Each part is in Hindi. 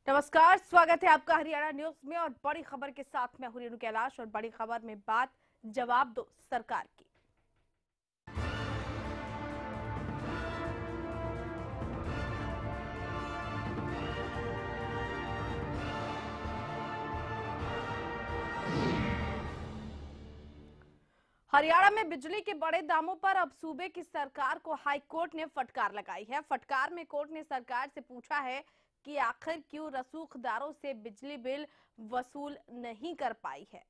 नमस्कार, स्वागत है आपका हरियाणा न्यूज में। और बड़ी खबर के साथ मैं हूं रेणु कैलाश। और बड़ी खबर में बात जवाब दो सरकार की। हरियाणा में बिजली के बड़े दामों पर अब सूबे की सरकार को हाई कोर्ट ने फटकार लगाई है। फटकार में कोर्ट ने सरकार से पूछा है कि आखिर क्यों रसूखदारों से बिजली बिल वसूल नहीं कर पाई है।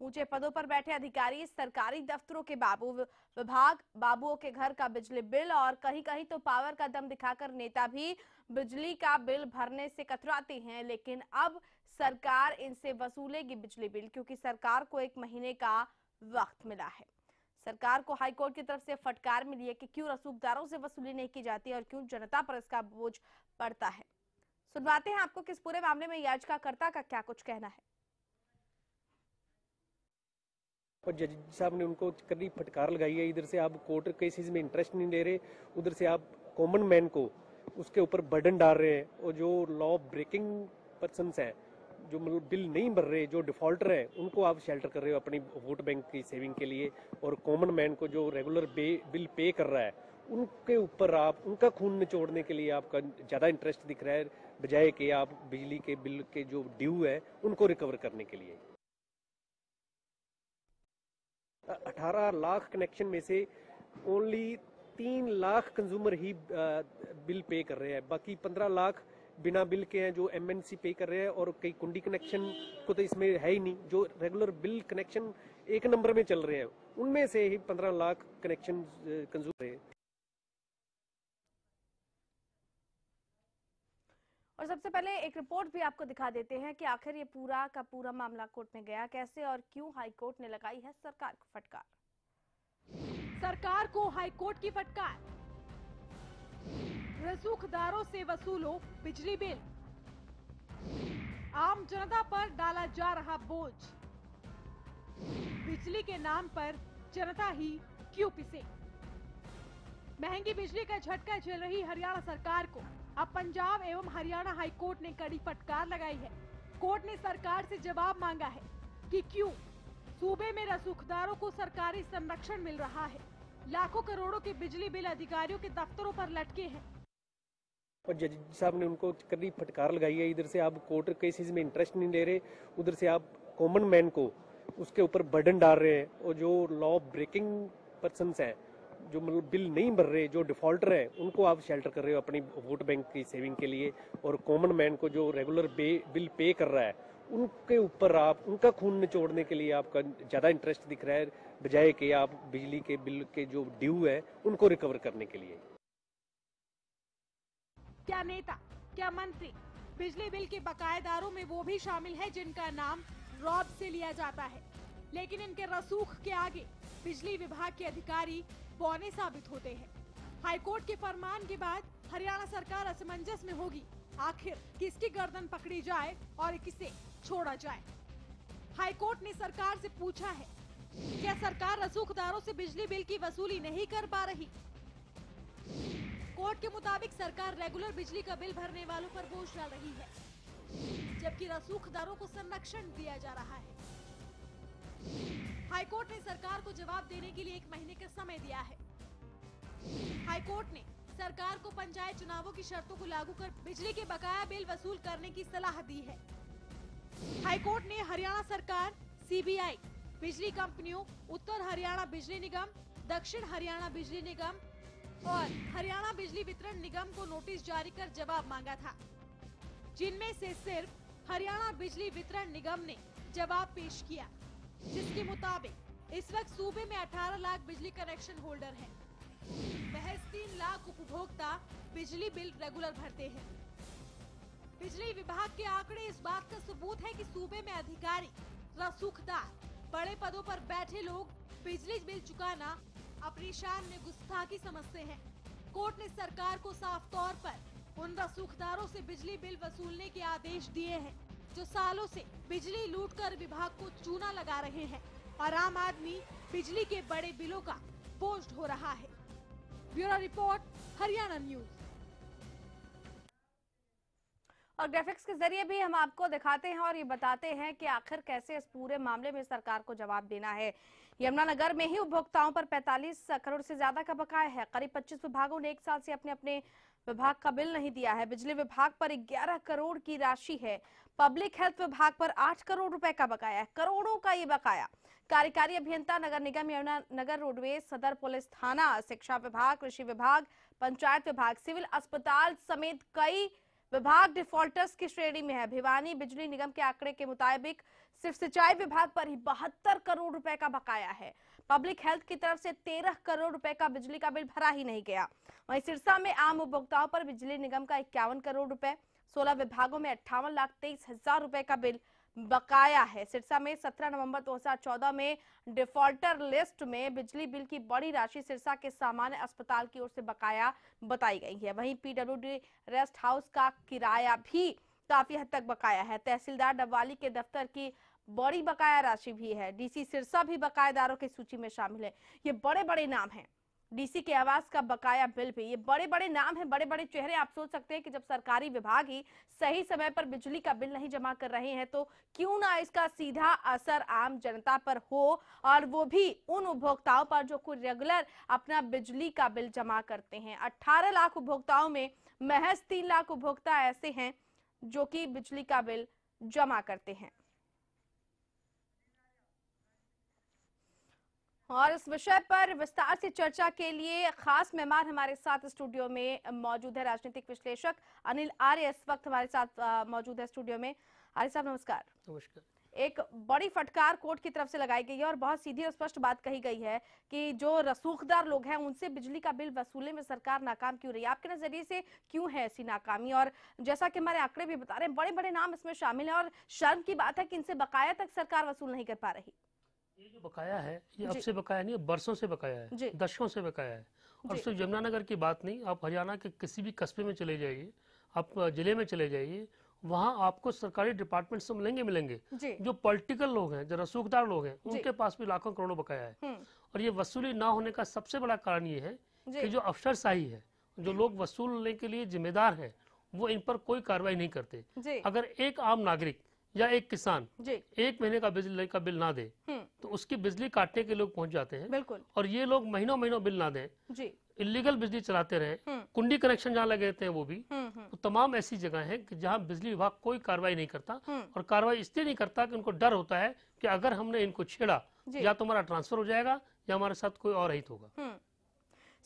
ऊंचे पदों पर बैठे अधिकारी, सरकारी दफ्तरों के बाबुओं के घर का बिजली बिल और कहीं कहीं तो पावर का दम दिखाकर नेता भी बिजली का बिल भरने से कतराते हैं। लेकिन अब सरकार इनसे वसूलेगी बिजली बिल, क्योंकि सरकार को 1 महीने का वक्त मिला है। सरकार को हाईकोर्ट की तरफ से फटकार मिली है कि क्यों रसूखदारों से वसूली नहीं की जाती और क्यों जनता पर इसका बोझ पड़ता है। सुनवाते हैं आपको किस पूरे मामले में याचिकाकर्ता का क्या कुछ कहना है। और जज साहब ने उनको कड़ी फटकार लगाई है। इधर से आप कोर्ट केसेस में इंटरेस्ट नहीं ले रहे, उधर से आप कॉमन मैन को उसके ऊपर बर्डन डाल रहे हैं। और जो लॉ ब्रेकिंग पर्सन्स हैं, जो मतलब बिल नहीं भर रहे, जो डिफॉल्टर हैं, उनको आप शेल्टर कर रहे हो अपनी वोट बैंक की सेविंग के लिए। और कॉमन मैन को जो रेगुलर बिल पे कर रहा है, उनके ऊपर आप उनका खून निचोड़ने के लिए आपका ज़्यादा इंटरेस्ट दिख रहा है, बजाय कि आप बिजली के बिल के जो ड्यू है उनको रिकवर करने के लिए। 18 लाख कनेक्शन में से ओनली 3 लाख कंज्यूमर ही बिल पे कर रहे हैं। बाकी 15 लाख बिना बिल के हैं जो एमएनसी पे कर रहे हैं। और कई कुंडी कनेक्शन को तो इसमें है ही नहीं, जो रेगुलर बिल कनेक्शन 1 नंबर में चल रहे हैं, उनमें से ही 15 लाख कनेक्शन कंज्यूमर है। और सबसे पहले एक रिपोर्ट भी आपको दिखा देते हैं कि आखिर ये पूरा का पूरा मामला कोर्ट में गया कैसे और क्यों हाईकोर्ट ने लगाई है सरकार को फटकार। सरकार को हाईकोर्ट की फटकार, रसूखदारों से वसूलो बिजली बिल, आम जनता पर डाला जा रहा बोझ, बिजली के नाम पर जनता ही क्यों पिसे। महंगी बिजली का झटका झेल रही हरियाणा सरकार को अब पंजाब एवं हरियाणा हाईकोर्ट ने कड़ी फटकार लगाई है। कोर्ट ने सरकार से जवाब मांगा है कि क्यों सूबे में रसूखदारों को सरकारी संरक्षण मिल रहा है। लाखों करोड़ों के बिजली बिल अधिकारियों के दफ्तरों पर लटके हैं। और जज साहब ने उनको कड़ी फटकार लगाई है। इधर से आप कोर्ट केसेस में इंटरेस्ट नहीं ले रहे, उधर से आप कॉमन मैन को उसके ऊपर बर्डन डाल रहे हैं। और जो लॉ ब्रेकिंग पर्सन्स हैं, जो मतलब बिल नहीं भर रहे, जो डिफॉल्टर हैं, उनको आप शेल्टर कर रहे हो अपनी वोट बैंक की सेविंग के लिए। और कॉमन मैन को जो रेगुलर बिल पे कर रहा है, उनके ऊपर आप उनका खून निचोड़ने के लिए आपका ज़्यादा इंटरेस्ट दिख रहा है, बजाय कि आप बिजली के बिल के जो ड्यू है उनको रिकवर करने के लिए। क्या नेता, क्या मंत्री बिजली बिल के बकायेदारों में वो भी शामिल है जिनका नाम रॉब से लिया जाता है, लेकिन इनके रसूख के आगे बिजली विभाग के अधिकारी बौने साबित होते हैं। हाईकोर्ट के फरमान के बाद हरियाणा सरकार असमंजस में होगी, आखिर किसकी गर्दन पकड़ी जाए और किसे छोड़ा जाए। हाईकोर्ट ने सरकार से पूछा है, क्या सरकार रसूखदारों से बिजली बिल की वसूली नहीं कर पा रही। कोर्ट के मुताबिक सरकार रेगुलर बिजली का बिल भरने वालों पर बोझ डाल रही है, जबकि रसूखदारों को संरक्षण दिया जा रहा है। हाईकोर्ट ने सरकार को जवाब देने के लिए 1 महीने का समय दिया है। हाईकोर्ट ने सरकार को पंचायत चुनावों की शर्तों को लागू कर बिजली के बकाया बिल वसूल करने की सलाह दी है। हाईकोर्ट ने हरियाणा सरकार, सीबीआई, बिजली कंपनियों, उत्तर हरियाणा बिजली निगम, दक्षिण हरियाणा बिजली निगम और हरियाणा बिजली वितरण निगम को नोटिस जारी कर जवाब मांगा था, जिनमें से सिर्फ हरियाणा बिजली वितरण निगम ने जवाब पेश किया, जिसके मुताबिक इस वक्त सूबे में 18 लाख बिजली कनेक्शन होल्डर हैं। महज 3 लाख उपभोक्ता बिजली बिल रेगुलर भरते हैं। बिजली विभाग के आंकड़े इस बात का सबूत है कि सूबे में अधिकारी, रसूखदार, बड़े पदों पर बैठे लोग बिजली बिल चुकाना अपनी शान में गुस्ताखी समझते हैं। कोर्ट ने सरकार को साफ तौर पर उन रसूखदारों से बिजली बिल वसूलने के आदेश दिए हैं जो सालों से बिजली लूटकर विभाग को चूना लगा रहे हैं और आम आदमी बिजली के बड़े बिलों का बोझ हो रहा है। Bureau report, Haryana news. और ग्राफिक्स के जरिए भी हम आपको दिखाते हैं और ये बताते हैं कि आखिर कैसे इस पूरे मामले में सरकार को जवाब देना है। यमुनानगर में ही उपभोक्ताओं पर 45 करोड़ से ज्यादा का बकाया है। करीब 25 विभागों ने एक साल से अपने अपने विभाग का बिल नहीं दिया है। बिजली विभाग पर 11 करोड़ की राशि है। पब्लिक हेल्थ विभाग पर 8 करोड़ रुपए का बकाया है। करोड़ों का ये बकाया। कार्यकारी अभियंता, नगर निगम यमुनानगर, रोडवेज, सदर पुलिस थाना, शिक्षा विभाग, कृषि विभाग, पंचायत विभाग, सिविल अस्पताल समेत कई विभाग डिफॉल्टर्स की श्रेणी में है। भिवानी बिजली निगम के आंकड़े के मुताबिक सिर्फ सिंचाई विभाग पर ही 72 करोड़ रुपए का बकाया है। पब्लिक हेल्थ की तरफ से 13 करोड़ रुपए का बिजली का बिल भरा ही नहीं गया। वहीं सिरसा में आम उपभोक्ताओं पर बिजली निगम का 51 करोड़ रुपए, 16 विभागों में 58,23,000 रुपए का बिल बकाया है। सिरसा में 17 नवंबर 2014 में डिफॉल्टर लिस्ट में बिजली बिल की बड़ी राशि सिरसा के सामान्य अस्पताल की ओर से बकाया बताई गई है। वहीं पीडब्ल्यूडी रेस्ट हाउस का किराया भी काफी हद तक बकाया है। तहसीलदार डबवाली के दफ्तर की बड़ी बकाया राशि भी है। डीसी सिरसा भी बकायेदारों की सूची में शामिल है। ये बड़े बड़े नाम हैं। डीसी के आवास का बकाया बिल भी, ये बड़े बड़े नाम हैं, बड़े बड़े चेहरे। आप सोच सकते हैं कि जब सरकारी विभाग ही सही समय पर बिजली का बिल नहीं जमा कर रहे हैं तो क्यों ना इसका सीधा असर आम जनता पर हो, और वो भी उन उपभोक्ताओं पर जो कोई रेगुलर अपना बिजली का बिल जमा करते हैं। 18 लाख उपभोक्ताओं में महज 3 लाख उपभोक्ता ऐसे हैं जो कि बिजली का बिल जमा करते हैं। और इस विषय पर विस्तार से चर्चा के लिए खास मेहमान हमारे साथ स्टूडियो में मौजूद है। राजनीतिक विश्लेषक अनिल आर्य इस वक्त हमारे साथ मौजूद है स्टूडियो में। आर्य साहब नमस्कार। नमस्कार। एक बड़ी फटकार कोर्ट की तरफ से लगाई गई है और बहुत सीधी और स्पष्ट बात कही गई है कि जो रसूखदार लोग हैं उनसे बिजली का बिल वसूलने में सरकार नाकाम क्यों रही है। आपके नजरिए से क्यों है ऐसी नाकामी? और जैसा कि हमारे आंकड़े भी बता रहे हैं, बड़े बड़े नाम इसमें शामिल हैं और शर्म की बात है कि इनसे बकाया तक सरकार वसूल नहीं कर पा रही। ये जो बकाया है ये अब से बकाया नहीं है, बरसों से बकाया है, दशकों से बकाया है। और सिर्फ यमुनानगर की बात नहीं, आप हरियाणा के किसी भी कस्बे में चले जाइए, आप जिले में चले जाइए, वहाँ आपको सरकारी डिपार्टमेंट से मिलेंगे। जो पॉलिटिकल लोग हैं, जो रसूखदार लोग हैं, उनके पास भी लाखों करोड़ों बकाया है। और ये वसूली ना होने का सबसे बड़ा कारण ये है कि जो अफसरशाही है, जो लोग वसूलने के लिए जिम्मेदार हैं, वो इन पर कोई कार्रवाई नहीं करते। अगर एक आम नागरिक या एक किसान 1 महीने का बिजली का बिल ना दे तो उसकी बिजली काटने के लोग पहुंच जाते हैं। बिल्कुल। और ये लोग महीनों बिल ना दें, इलीगल बिजली चलाते रहे, कुंडी कनेक्शन जहाँ लगे थे वो भी, तो तमाम ऐसी जगह हैं कि जहाँ बिजली विभाग कोई कार्रवाई नहीं करता। और कार्रवाई इसलिए नहीं करता कि उनको डर होता है कि अगर हमने इनको छेड़ा या तो हमारा ट्रांसफर हो जाएगा या हमारे साथ कोई और हित होगा।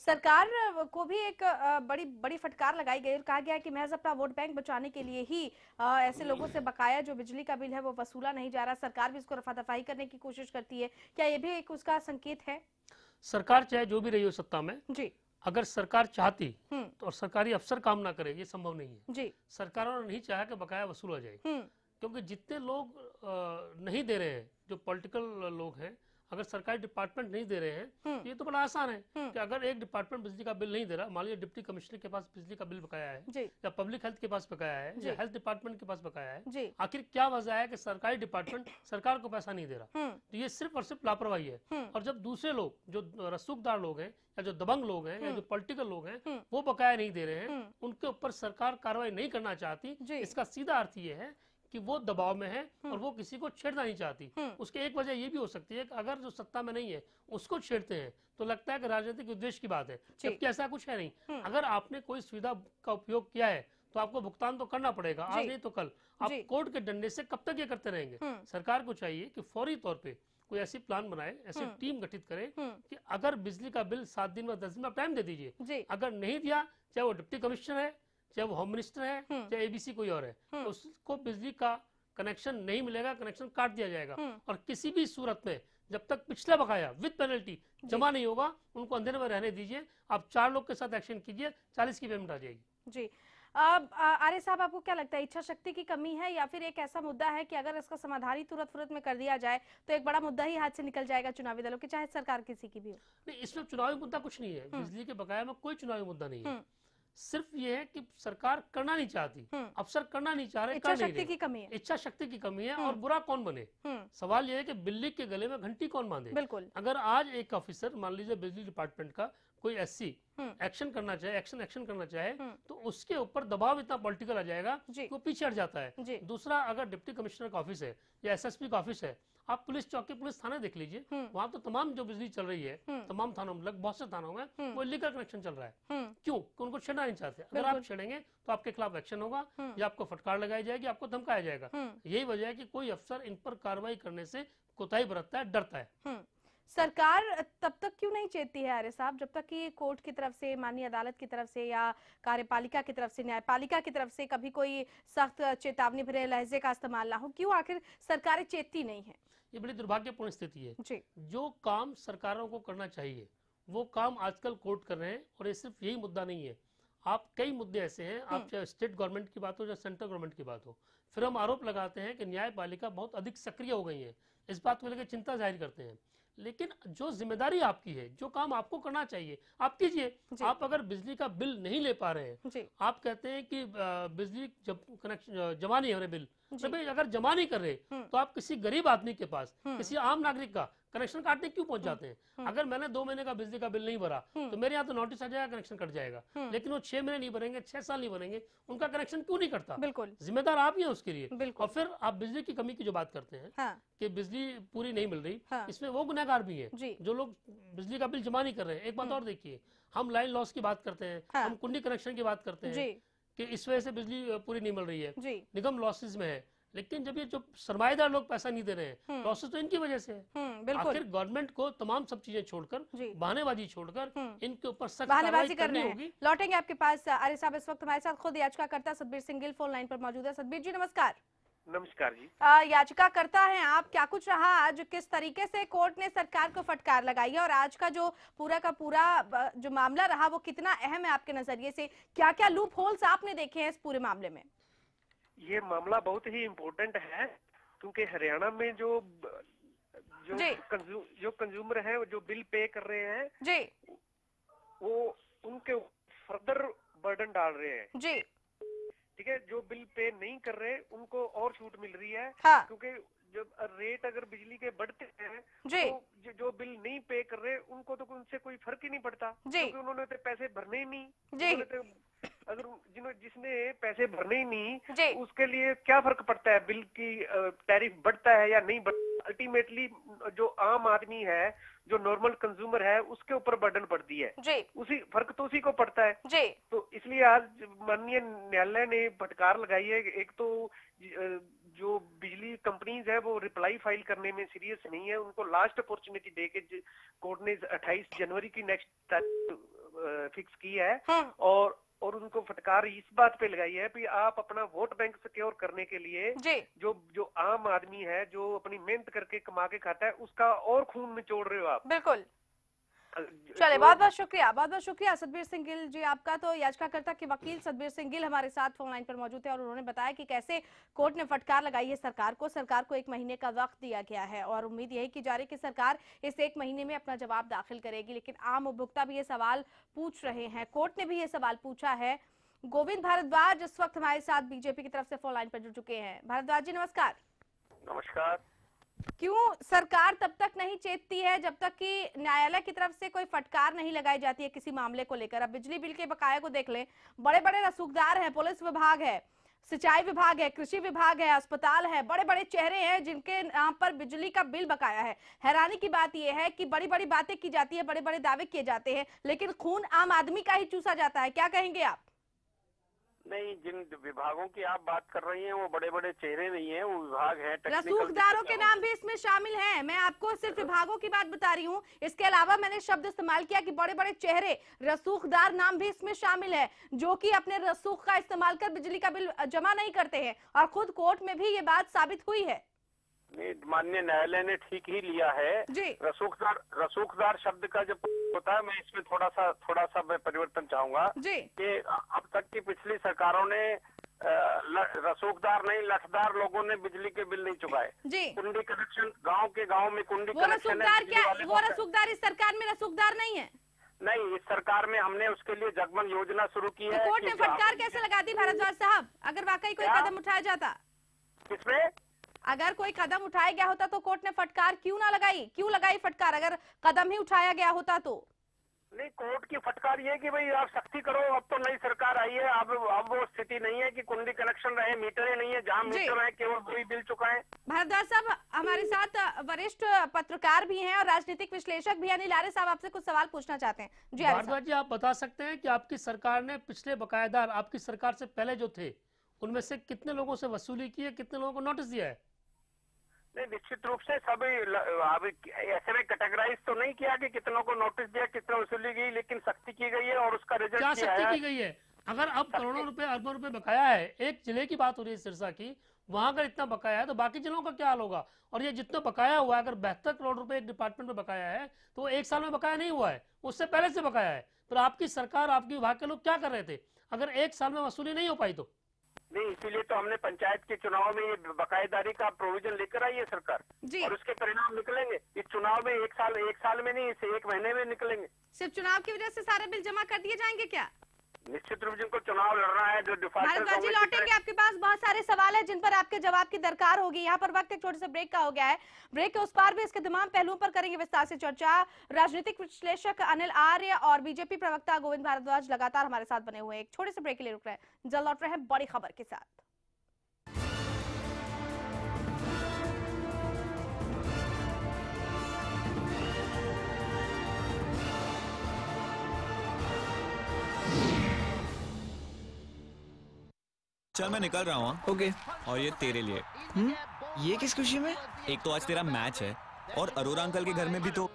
सरकार को भी एक बड़ी फटकार लगाई गई और कहा गया कि महज अपना वोट बैंक बचाने के लिए ही ऐसे लोगों से बकाया जो बिजली का बिल है वो वसूला नहीं जा रहा। सरकार भी इसको रफा दफाई करने की कोशिश करती है। क्या ये भी एक उसका संकेत है? सरकार चाहे जो भी रही हो सत्ता में, अगर सरकार चाहती तो और सरकारी अफसर काम ना करे, ये संभव नहीं है। सरकारों ने नहीं चाहा कि बकाया वसूल हो जाए, क्योंकि जितने लोग नहीं दे रहे हैं, जो पॉलिटिकल लोग हैं, अगर सरकारी डिपार्टमेंट नहीं दे रहे हैं, ये तो बड़ा आसान है कि अगर एक डिपार्टमेंट बिजली का बिल नहीं दे रहा, मान लीजिए डिप्टी कमिश्नर के पास बिजली का बिल बकाया है, या पब्लिक हेल्थ के पास बकाया है, या हेल्थ डिपार्टमेंट के पास बकाया है, आखिर क्या वजह है कि सरकारी डिपार्टमेंट सरकार को पैसा नहीं दे रहा? तो ये सिर्फ और सिर्फ लापरवाही है। और जब दूसरे लोग, जो रसूखदार लोग हैं, या जो दबंग लोग हैं, या जो पॉलिटिकल लोग हैं, वो बकाया नहीं दे रहे हैं, उनके ऊपर सरकार कार्रवाई नहीं करना चाहती, इसका सीधा अर्थ ये है कि वो दबाव में है और वो किसी को छेड़ना नहीं चाहती। उसकी एक वजह ये भी हो सकती है कि अगर जो सत्ता में नहीं है उसको छेड़ते हैं तो लगता है कि राजनीतिक उद्देश्य की बात है, जबकि ऐसा कुछ है नहीं। अगर आपने कोई सुविधा का उपयोग किया है तो आपको भुगतान तो करना पड़ेगा, आज नहीं तो कल। आप कोर्ट के डंडे से कब तक ये करते रहेंगे? सरकार को चाहिए कि फौरी तौर पे कोई ऐसी प्लान बनाए, ऐसी टीम गठित करे कि अगर बिजली का बिल 7 दिन में 10 दिन में टाइम दे दीजिए, अगर नहीं दिया, चाहे वो डिप्टी कमिश्नर है, चाहे वो होम मिनिस्टर है, चाहे एबीसी कोई और है, तो उसको बिजली का कनेक्शन नहीं मिलेगा, कनेक्शन काट दिया जाएगा। और किसी भी सूरत में जब तक पिछला बकाया विद पेनल्टी जमा नहीं होगा, उनको अंधेरे में रहने दीजिए। आप 4 लोग के साथ एक्शन कीजिए, 40 की पेमेंट आ जाएगी। जी, आर्य साहब, आपको क्या लगता है, इच्छा शक्ति की कमी है या फिर एक ऐसा मुद्दा है कि अगर इसका समाधान ही तुरंत में कर दिया जाए तो एक बड़ा मुद्दा ही हाथ से निकल जाएगा चुनावी दलों के, चाहे सरकार किसी की भी हो? नहीं, इसमें चुनावी मुद्दा कुछ नहीं है। बिजली के बकाया में कोई चुनावी मुद्दा नहीं है। सिर्फ ये है कि सरकार करना नहीं चाहती, अफसर करना नहीं चाह रहे, इच्छा शक्ति की कमी है। इच्छा शक्ति की कमी है। और बुरा कौन बने? सवाल ये है कि बिल्ली के गले में घंटी कौन बांधे? बिल्कुल। अगर आज एक ऑफिसर, मान लीजिए बिजली डिपार्टमेंट का कोई एससी एक्शन करना चाहे, एक्शन करना चाहे, तो उसके ऊपर दबाव इतना पॉलिटिकल आ जाएगा कि वो पीछे हट जाता है। दूसरा, अगर डिप्टी कमिश्नर का ऑफिस है या एसएसपी का ऑफिस है, आप पुलिस चौकी, पुलिस थाना देख लीजिए, वहां तो तमाम जो बिजली चल रही है, तमाम थानों में, लगभग बहुत से थानों में वो इलीगल कनेक्शन चल रहा है। क्यों? उनको छेड़ना नहीं चाहते। अगर आप छेड़ेंगे तो आपके खिलाफ एक्शन होगा या आपको फटकार लगाई जाएगी, आपको धमकाया जाएगा। यही वजह है कि कोई अफसर इन पर कार्रवाई करने से कोताही बरतता है, डरता है। सरकार तब तक क्यों नहीं चेतती है आर्य साहब, जब तक कि कोर्ट की तरफ से, माननीय अदालत की तरफ से या कार्यपालिका की तरफ से, न्यायपालिका की तरफ से कभी कोई सख्त चेतावनी भरे लहजे का इस्तेमाल ना हो? क्यों आखिर सरकारें चेतती नहीं है? ये बड़ी दुर्भाग्यपूर्ण स्थिति है जी। जो काम सरकारों को करना चाहिए वो काम आजकल कोर्ट कर रहे हैं। और ये सिर्फ यही मुद्दा नहीं है, आप कई मुद्दे ऐसे हैं, आप चाहे स्टेट गवर्नमेंट की बात हो या सेंट्रल गवर्नमेंट की बात हो, फिर हम आरोप लगाते हैं कि न्यायपालिका बहुत अधिक सक्रिय हो गई है, इस बात को लेकर चिंता जाहिर करते हैं। लेकिन जो जिम्मेदारी आपकी है, जो काम आपको करना चाहिए, आप कीजिए। आप अगर बिजली का बिल नहीं ले पा रहे हैं, आप कहते हैं कि बिजली जब कनेक्शन जमा नहीं हो रहे बिल, तो भाई अगर जमा नहीं कर रहे तो आप किसी गरीब आदमी के पास, किसी आम नागरिक का कनेक्शन काटने क्यों पहुंच जाते हैं? अगर मैंने 2 महीने का बिजली का बिल नहीं भरा तो मेरे यहाँ तो नोटिस आ जाएगा, कनेक्शन कट जाएगा। लेकिन वो 6 महीने नहीं भरेंगे, 6 साल नहीं भरेंगे, उनका कनेक्शन क्यों नहीं कटता? बिल्कुल जिम्मेदार आप ही हैं उसके लिए। और फिर आप बिजली की कमी की जो बात करते हैं कि बिजली पूरी नहीं मिल रही, इसमें वो गुनहगार भी है जो लोग बिजली का बिल जमा नहीं कर रहे हैं। एक बात और देखिए, हम लाइन लॉस की बात करते हैं, हम कुंडी कनेक्शन की बात करते हैं कि इस वजह से बिजली पूरी नहीं मिल रही है, निगम लॉसेस में है। लेकिन जब ये जो सरमाएदार लोग पैसा नहीं दे रहे हैं, लॉसेस तो इनकी वजह से है। आखिर गवर्नमेंट को तमाम सब चीजें छोड़कर, बहानेबाजी छोड़कर इनके ऊपर सख्त कार्रवाई करनी होगी। लौटेंगे आपके पास आर्य साहब। इस वक्त हमारे साथ खुद याचिकाकर्ता सतबीर सिंह गिल फोन लाइन पर मौजूद है। सतबीर जी नमस्कार। नमस्कार जी। याचिकाकर्ता हैं आप, क्या कुछ रहा आज, किस तरीके से कोर्ट ने सरकार को फटकार लगाई है और आज का जो पूरा का पूरा जो मामला रहा वो कितना अहम है आपके नजरिए से? क्या क्या लूप होल्स आपने देखे हैं इस पूरे मामले में? ये मामला बहुत ही इम्पोर्टेंट है क्योंकि हरियाणा में जो कंज्यूमर है, जो बिल पे कर रहे हैं जी, वो उनके फर्दर बर्डन डाल रहे हैं जी। ठीक है, जो बिल पे नहीं कर रहे उनको और छूट मिल रही है। क्योंकि जब रेट अगर बिजली के बढ़ते हैं तो जो बिल नहीं पे कर रहे उनको तो उनसे कोई फर्क ही नहीं पड़ता, क्योंकि उन्होंने तो पैसे भरने ही नहीं। तो अगर जिसने पैसे भरने ही नहीं, उसके लिए क्या फर्क पड़ता है बिल की टैरिफ बढ़ता है या नहीं बढ़ता? अल्टीमेटली जो आम आदमी है, जो नॉर्मल कंज्यूमर है, उसके ऊपर बर्डन पड़ती है। उसी फर्क तो उसी को पड़ता है। तो इसलिए आज माननीय न्यायालय ने फटकार लगाई है। एक तो जो बिजली कंपनीज है वो रिप्लाई फाइल करने में सीरियस नहीं है, उनको लास्ट अपॉर्चुनिटी देके कोर्ट ने 28 जनवरी की नेक्स्ट तारीख फिक्स की है। और उनको फटकार इस बात पे लगाई है कि आप अपना वोट बैंक सिक्योर करने के लिए जो आम आदमी है, जो अपनी मेहनत करके कमा के खाता है, उसका और खून निचोड़ रहे हो आप। बिल्कुल। चलिए, बहुत बहुत शुक्रिया सतबीर सिंह गिल जी आपका। तो याचिकाकर्ता के वकील सतबीर सिंह गिल हमारे साथ फोन लाइन पर मौजूद थे और उन्होंने बताया कि कैसे कोर्ट ने फटकार लगाई है सरकार को 1 महीने का वक्त दिया गया है और उम्मीद यही की जा रही है कि सरकार इस 1 महीने में अपना जवाब दाखिल करेगी। लेकिन आम उपभोक्ता भी ये सवाल पूछ रहे हैं, कोर्ट ने भी ये सवाल पूछा है। गोविंद भारद्वाज इस वक्त हमारे साथ बीजेपी की तरफ से फोन लाइन पर जुड़ चुके हैं। भारद्वाज जी नमस्कार। नमस्कार। क्यों सरकार तब तक नहीं चेतती है जब तक कि न्यायालय की तरफ से कोई फटकार नहीं लगाई जाती है किसी मामले को लेकर? अब बिजली बिल के बकाये को देख लें, बड़े बड़े रसूखदार हैं, पुलिस विभाग है, सिंचाई विभाग है, कृषि विभाग है, अस्पताल है, बड़े बड़े चेहरे हैं जिनके नाम पर बिजली का बिल बकाया है। हैरानी की बात यह है कि बड़ी बड़ी बातें की जाती है, बड़े बड़े दावे किए जाते हैं, लेकिन खून आम आदमी का ही चूसा जाता है। क्या कहेंगे आप? नहीं, जिन विभागों की आप बात कर रही हैं वो बड़े बड़े चेहरे नहीं है, वो विभाग है। रसूखदारों के नाम भी इसमें शामिल हैं। मैं आपको सिर्फ विभागों की बात बता रही हूँ, इसके अलावा मैंने शब्द इस्तेमाल किया कि बड़े बड़े चेहरे, रसूखदार नाम भी इसमें शामिल है, जो कि अपने रसूख का इस्तेमाल कर बिजली का बिल जमा नहीं करते हैं और खुद कोर्ट में भी ये बात साबित हुई है। माननीय न्यायालय ने ठीक ही लिया है। रसूखदार शब्द का जब होता है, मैं इसमें थोड़ा सा मैं परिवर्तन चाहूंगा कि अब तक की पिछली सरकारों ने रसूखदार नहीं, लठदार लोगों ने बिजली के बिल नहीं चुकाए। कुंडी कनेक्शन गांव में कुंडी कनेक्शन है। वो रसूखदार इस सरकार में रसूखदार नहीं है। नहीं, इस सरकार में हमने उसके लिए जगमग योजना शुरू की है। कोर्ट ने फटकार कैसे लगा दी भारद्वाज साहब? अगर वाकई कोई कदम उठाया जाता, किसमें अगर कोई कदम उठाया गया होता तो कोर्ट ने फटकार क्यों ना लगाई? क्यों लगाई फटकार अगर कदम ही उठाया गया होता तो? नहीं, कोर्ट की फटकार ये कि भाई आप सख्ती करो, अब तो नई सरकार आई है, अब वो स्थिति नहीं है कि कुंडी कनेक्शन रहे, मीटर नहीं है, जहाँ मीटर है केवल वही बिल चुकाएं। भारद्वाज साहब हमारे साथ वरिष्ठ पत्रकार भी हैं और राजनीतिक विश्लेषक भी अनिल आर्य साहब आपसे कुछ सवाल पूछना चाहते हैं। जी भारद्वाज जी, आप बता सकते हैं कि आपकी सरकार ने पिछले बकायेदार आपकी सरकार से पहले जो थे उनमें से कितने लोगों से वसूली की है, कितने लोगों को नोटिस दिया है? नहीं, निश्चित रूप से सभी ऐसे में कैटेगराइज तो नहीं किया कि कितनों को नोटिस दिया, कितना वसूली गई, लेकिन सख्ती की गई है और उसका रिजल्ट क्या सख्ती की गई है? अगर अब करोड़ों रुपए अरबों रुपए बकाया है, एक जिले की बात हो रही है सिरसा की, वहां अगर इतना बकाया है तो बाकी जिलों का क्या हाल होगा? और ये जितना बकाया हुआ है, अगर 72 करोड़ रुपए एक डिपार्टमेंट में बकाया है तो एक साल में बकाया नहीं हुआ है, उससे पहले से बकाया है। तो आपकी सरकार, आपके विभाग के लोग क्या कर रहे थे अगर एक साल में वसूली नहीं हो पाई तो? नहीं, इसीलिए तो हमने पंचायत के चुनाव में ये बकायेदारी का प्रोविजन लेकर आई है सरकार जी। और उसके परिणाम निकलेंगे इस चुनाव में, एक साल में नहीं, इसे 1 महीने में निकलेंगे। सिर्फ चुनाव की वजह से सारे बिल जमा कर दिए जाएंगे क्या? निश्चित रूप जिनको चुनाव लड़ना है, जो भारद्वाज जी लौटेंगे, आपके पास बहुत सारे सवाल है जिन पर आपके जवाब की दरकार होगी। यहाँ पर वक्त एक छोटे से ब्रेक का हो गया है, ब्रेक के उस पार भी इसके तमाम पहलुओं पर करेंगे विस्तार से चर्चा। राजनीतिक विश्लेषक अनिल आर्य और बीजेपी प्रवक्ता गोविंद भारद्वाज लगातार हमारे साथ बने हुए हैं। एक छोटे से ब्रेक के लिए रुक रहे हैं, जल्द लौट रहे हैं बड़ी खबर के साथ। चल मैं निकल रहा हूँ। ओके। और ये तेरे लिए। ये किस खुशी में? एक तो आज तेरा मैच है और अरोरा अंकल के घर में भी तो।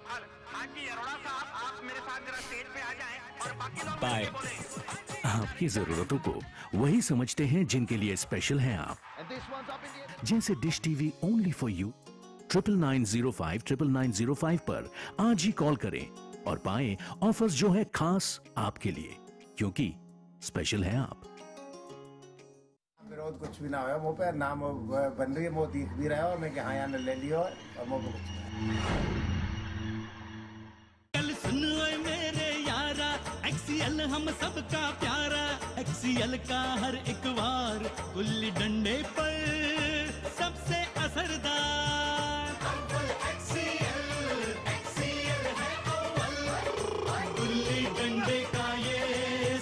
बाय। आपकी जरूरतों को वही समझते हैं जिनके लिए स्पेशल हैं आप, जैसे dish TV only for you. 9905 पर आज ही कॉल करें और पाएं ऑफर्स जो है खास आपके लिए, क्योंकि स्पेशल है आप। विरोध कुछ भी ना हो, मुँह पे नाम बन रही है, वो दिख भी रहा है और मैं हाँ यहाँ ले लिया और मुँह पे कुछ कल सुन ओए मेरे यारा, एक्सीएल हम सबका प्यारा, एक्सीएल का हर एक वार गुल्ली डंडे पर सबसे असरदार। एक्सीएल है अव्वल, गुल्ली डंडे का ये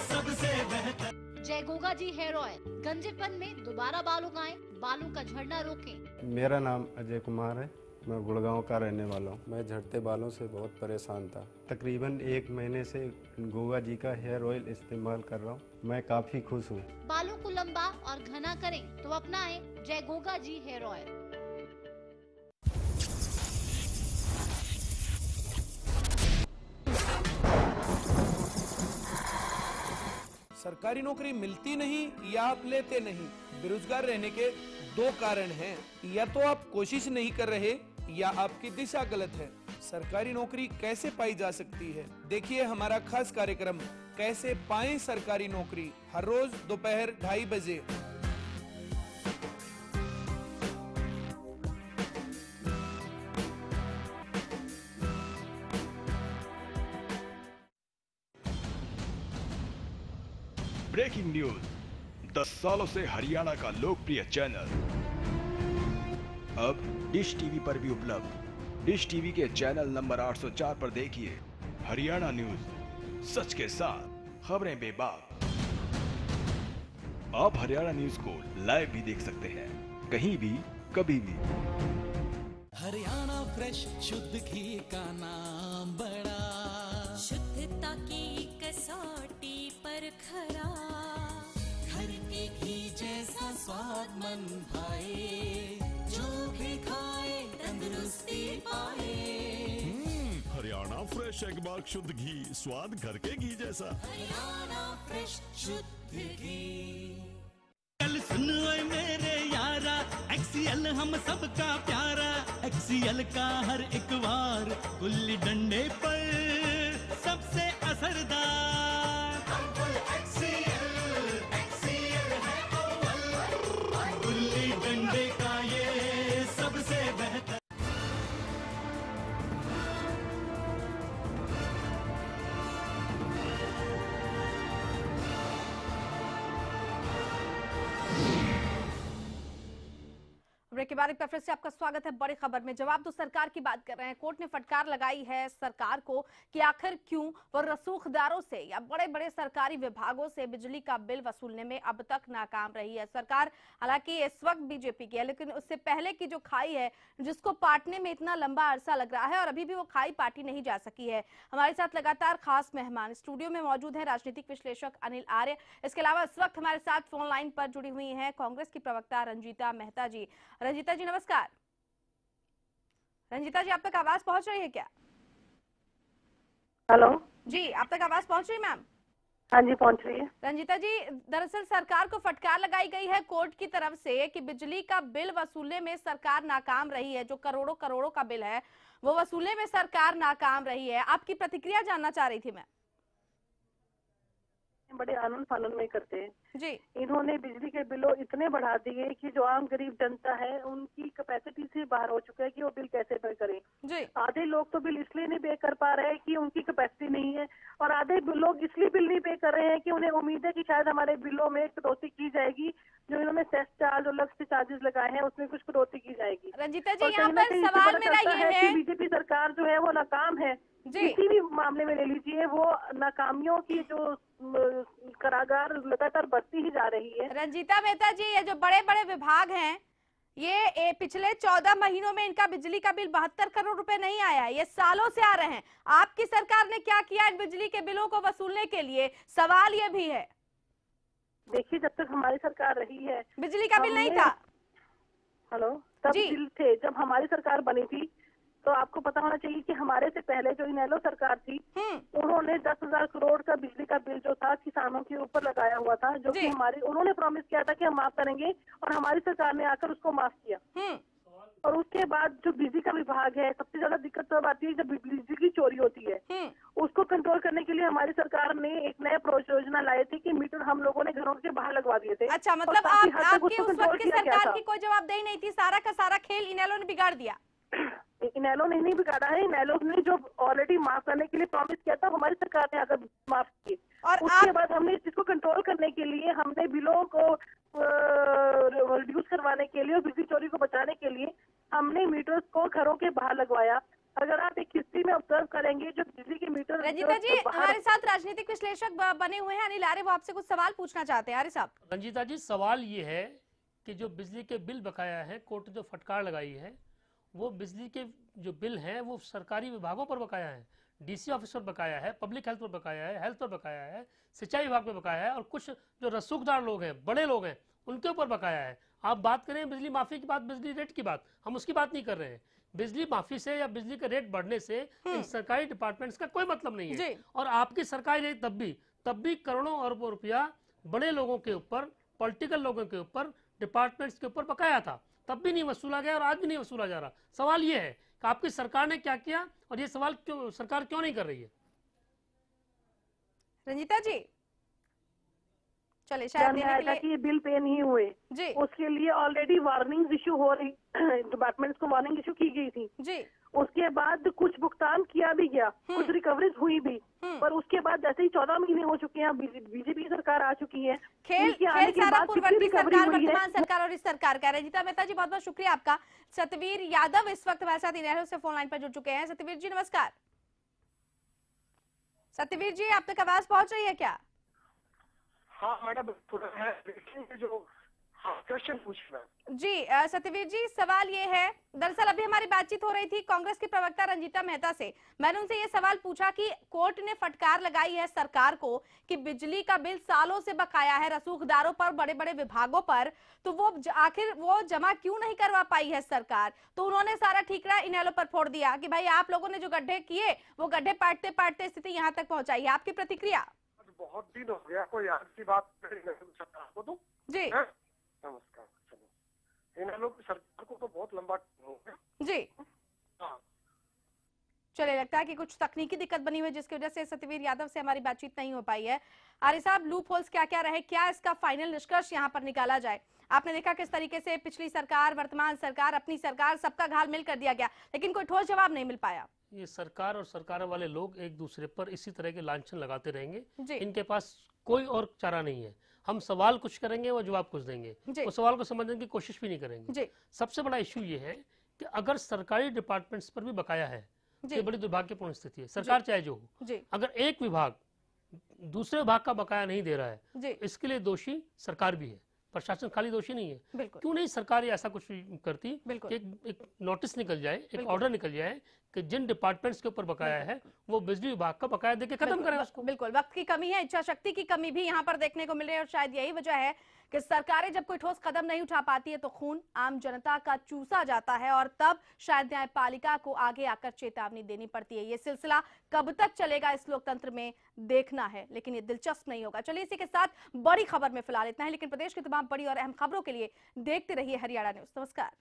सबसे बेहतर। जय गोगा जी हेयर ऑयल, गंजेपन में दोबारा बाल उगाएं, बालों का झड़ना रोकें। मेरा नाम अजय कुमार है, मैं गुड़गांव का रहने वाला हूँ। मैं झड़ते बालों से बहुत परेशान था। तकरीबन 1 महीने से गोगा जी का हेयर ऑयल इस्तेमाल कर रहा हूँ, मैं काफी खुश हूँ। बालों को लंबा और घना करें तो अपनाएं जय गोगा जी हेयर ऑयल। सरकारी नौकरी मिलती नहीं या आप लेते नहीं, बेरोजगार रहने के 2 कारण हैं। या तो आप कोशिश नहीं कर रहे या आपकी दिशा गलत है। सरकारी नौकरी कैसे पाई जा सकती है, देखिए हमारा खास कार्यक्रम कैसे पाएं सरकारी नौकरी, हर रोज दोपहर 2:30 बजे। ब्रेकिंग न्यूज, 10 सालों से हरियाणा का लोकप्रिय चैनल अब डिश टीवी पर भी उपलब्ध। डिश टीवी के चैनल नंबर 804 पर देखिए हरियाणा न्यूज, सच के साथ, खबरें बेबाक। आप हरियाणा न्यूज को लाइव भी देख सकते हैं, कहीं भी कभी भी। हरियाणा फ्रेश शुद्ध घी का नाम बड़ा, शुद्धता की कसौटी पर खरा, घर के घी जैसा स्वाद मन भाए, जो भी खाए तंदुरुस्ती पाए। हरियाणा फ्रेश एगमार्क शुद्ध घी, स्वाद घर के घी जैसा। हरियाणा फ्रेश शुद्ध घी। कल सुन ओए मेरे यारा, एक्सीएल हम सबका प्यारा, एक्सीएल का हर एक वार गुल्ली डंडे पर सबसे असरदार। एक्सीएल है अव्वल, गुल्ली डंडे का ये सबसे बेहतर। ब्रेक के बाद एक बार फिर से आपका स्वागत है। बड़ी खबर में जवाब दो सरकार की बात कर रहे हैं। कोर्ट ने फटकार लगाई है सरकार को कि आखिर क्यों वो रसूखदारों से या बड़े बड़े सरकारी विभागों से बिजली का बिल वसूलने में अब तक नाकाम रही है सरकार। हालांकि इस वक्त बीजेपी की है, लेकिन उससे पहले की जो खाई है जिसको पाटने में इतना लंबा अरसा लग रहा है और अभी भी वो खाई पाटी नहीं जा सकी है। हमारे साथ लगातार खास मेहमान स्टूडियो में मौजूद है, राजनीतिक विश्लेषक अनिल आर्य। इसके अलावा इस वक्त हमारे साथ फोन लाइन पर जुड़ी हुई है कांग्रेस की प्रवक्ता रंजीता मेहता जी। रंजीता जी नमस्कार। रंजीता जी, आप तक आवाज पहुंच रही है क्या? हेलो जी, आप तक आवाज पहुंच रही है मैम? हाँ जी, पहुंच रही है। रंजीता जी, दरअसल सरकार को फटकार लगाई गई है कोर्ट की तरफ से कि बिजली का बिल वसूलने में सरकार नाकाम रही है। जो करोड़ों करोड़ों का बिल है वो वसूलने में सरकार नाकाम रही है। आपकी प्रतिक्रिया जानना चाह रही थी मैं। बड़े आनंद फानंद में करते हैं जी। इन्होंने बिजली के बिलों इतने बढ़ा दिए कि जो आम गरीब जनता है उनकी कैपेसिटी से बाहर हो चुका है कि वो बिल कैसे पे करें। जी। आधे लोग तो बिल इसलिए नहीं पे कर पा रहे हैं कि उनकी कैपेसिटी नहीं है, और आधे लोग इसलिए बिल नहीं पे कर रहे हैं कि उन्हें उम्मीद है कि शायद हमारे बिलों में कटौती की जाएगी। जो इन्होंने सेस चार्ज और अलग से चार्जेस लगाए हैं उसमें कुछ कटौती की जाएगी। रंजीता जी, यहाँ पर सवाल मेरा ये है कि बीजेपी सरकार जो है वो नाकाम है। किसी भी मामले में ले लीजिए, वो नाकामियों की जो करागार लगातार बढ़ती ही जा रही है। रंजीता मेहता जी, ये जो बड़े बड़े विभाग हैं ये पिछले 14 महीनों में इनका बिजली का बिल 72 करोड़ रुपए नहीं आया है, ये सालों से आ रहे हैं। आपकी सरकार ने क्या किया इन बिजली के बिलों को वसूलने के लिए? सवाल ये भी है। देखिए, जब तक हमारी सरकार रही है बिजली का बिल नहीं था। हेलो, तब बिल थे। जब हमारी सरकार बनी थी तो आपको पता होना चाहिए कि हमारे से पहले जो इनेलो सरकार थी उन्होंने 10,000 करोड़ का बिजली का बिल जो था किसानों के ऊपर लगाया हुआ था, जो कि उन्होंने प्रॉमिस किया था कि हम माफ करेंगे, और हमारी सरकार ने आकर उसको माफ किया। और उसके बाद जो बिजली का विभाग है, सबसे ज्यादा दिक्कत तब आती है जब बिजली की चोरी होती है। उसको कंट्रोल करने के लिए हमारी सरकार ने एक नया योजना लाई थी कि मीटर हम लोगों ने घरों के बाहर लगवा दिए थे। अच्छा, मतलब आपकी उस वक्त की सरकार की कोई जवाबदेही नहीं थी, सारा का सारा खेल इनेलो ने बिगाड़ दिया। इनेलो ने नहीं बिगाड़ा है, इनेलो ने जो ऑलरेडी माफ करने के लिए प्रॉमिस किया था हमारी सरकार ने आकर माफ किए। और उसके बाद हमने इसको कंट्रोल करने के लिए हमने बिलों को रिड्यूस करवाने के लिए और बिजली चोरी को बचाने के लिए हमने मीटर्स को घरों के बाहर लगवाया। अगर आप एक हिस्ट्री में ऑब्जर्व करेंगे जो बिजली के मीटर। रंजीता जी, हमारे साथ राजनीतिक विश्लेषक बने हुए हैं अनिल आर्य, वो आपसे कुछ सवाल पूछना चाहते हैं। आर्य साहब। रंजीता जी, सवाल ये है कि जो बिजली के बिल बकाया है, कोर्ट जो फटकार लगाई है, वो बिजली के जो बिल हैं वो सरकारी विभागों पर बकाया है। डीसी ऑफिस पर बकाया है, पब्लिक हेल्थ पर बकाया है, हेल्थ पर बकाया है, सिंचाई विभाग पर बकाया है, और कुछ जो रसूखदार लोग हैं, बड़े लोग हैं, उनके ऊपर बकाया है। आप बात करें बिजली माफी की बात, बिजली रेट की बात, हम उसकी बात नहीं कर रहे हैं। बिजली माफी से या बिजली का रेट बढ़ने से इन सरकारी डिपार्टमेंट्स का कोई मतलब नहीं है। और आपकी सरकारी रेट तब भी करोड़ों अरबों रुपया बड़े लोगों के ऊपर, पॉलिटिकल लोगों के ऊपर, डिपार्टमेंट्स के ऊपर बकाया था, तब भी नहीं वसूला गया और आज भी नहीं वसूला जा रहा। सवाल ये है कि आपकी सरकार ने क्या किया और ये सवाल सरकार क्यों नहीं कर रही है? रंजीता जी, चले शायद देने के लिए कि ये बिल पे नहीं हुए जी, उसके लिए ऑलरेडी वार्निंग इशू हो रही, डिपार्टमेंट्स को वार्निंग इशू की गई थी जी। उसके बाद कुछ भुगतान किया भी गया, कुछ रिकवरीज हुई भी, पर उसके बाद जैसे ही 14 महीने हो चुके हैं, बीजेपी सरकार आ चुकी है, खेल सारा पूर्ववर्ती सरकार, वर्तमान सरकार और इस सरकार का। रंजीता मेहता जी, बहुत बहुत शुक्रिया आपका। सतवीर यादव इस वक्त हमारे साथ इनेलो से फोन लाइन पर जुड़ चुके हैं। सतवीर जी नमस्कार। सतवीर जी, आप तक आवाज पहुंच रही है क्या? हाँ मैडम, थोड़ा जो क्वेश्चन पूछना जी। सत्यवीर जी, सवाल ये है, दरअसल अभी हमारी बातचीत हो रही थी कांग्रेस की प्रवक्ता रंजीता मेहता से। मैंने उनसे ये सवाल पूछा कि कोर्ट ने फटकार लगाई है सरकार को कि बिजली का बिल सालों से बकाया है रसूखदारों पर, बड़े बड़े विभागों पर, तो वो आखिर वो जमा क्यों नहीं करवा पाई है सरकार? तो उन्होंने सारा ठीकरा इनेलो पर फोड़ दिया कि भाई आप लोगों ने जो गड्ढे किए वो गड्ढे पाटते पाटते स्थिति यहाँ तक पहुंचाई है। आपकी प्रतिक्रिया? बहुत दिन हो गया, कोई याद की बात जी। नमस्कार। चलो, इन लोग की सरकार को तो बहुत लंबा हो गया जी। चले, लगता है कि कुछ तकनीकी दिक्कत बनी हुई है जिसकी वजह से सत्यवीर यादव से हमारी बातचीत नहीं हो पाई है। आर्य साहब, लूप होल्स क्या क्या रहे, क्या इसका फाइनल निष्कर्ष यहाँ पर निकाला जाए? आपने देखा किस तरीके से पिछली सरकार, वर्तमान सरकार, अपनी सरकार, सबका घाल मिल कर दिया गया, लेकिन कोई ठोस जवाब नहीं मिल पाया। ये सरकार और सरकार वाले लोग एक दूसरे पर इसी तरह के लांछन लगाते रहेंगे। इनके पास कोई और चारा नहीं है। हम सवाल कुछ करेंगे, वो जवाब कुछ देंगे, वो सवाल को समझने की कोशिश भी नहीं करेंगे। सबसे बड़ा इश्यू ये है कि अगर सरकारी डिपार्टमेंट्स पर भी बकाया है, ये बड़ी दुर्भाग्यपूर्ण स्थिति है। सरकार चाहे जो हो, अगर एक विभाग दूसरे विभाग का बकाया नहीं दे रहा है, इसके लिए दोषी सरकार भी है, प्रशासन खाली दोषी नहीं है। क्यों नहीं सरकार ऐसा कुछ करती कि एक नोटिस निकल जाए, एक ऑर्डर निकल जाए कि जिन डिपार्टमेंट्स के ऊपर बकाया है वो बिजली विभाग का बकाया देके खत्म करें उसको। बिल्कुल, वक्त की कमी है, इच्छा शक्ति की कमी भी यहाँ पर देखने को मिल रही है और शायद यही वजह है कि सरकारें जब कोई ठोस कदम नहीं उठा पाती है तो खून आम जनता का चूसा जाता है और तब शायद न्यायपालिका को आगे आकर चेतावनी देनी पड़ती है। ये सिलसिला कब तक चलेगा इस लोकतंत्र में देखना है, लेकिन ये दिलचस्प नहीं होगा। चलिए इसी के साथ बड़ी खबर में फिलहाल इतना है, लेकिन प्रदेश की तमाम बड़ी और अहम खबरों के लिए देखते रहिए हरियाणा न्यूज। नमस्कार।